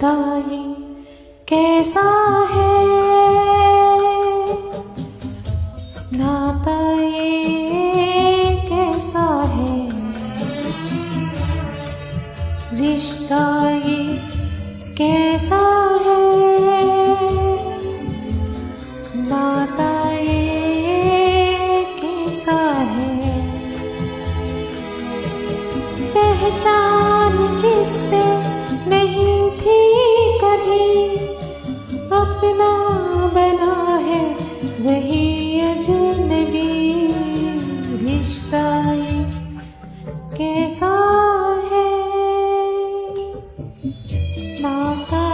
रिश्ता ये कैसा है, नाता ये कैसा है, रिश्ता ये कैसा है, नाता ये कैसा है। पहचान जिससे नहीं थी कभी, अपना बना है वही अजनबी। रिश्ता ये कैसा है, नाता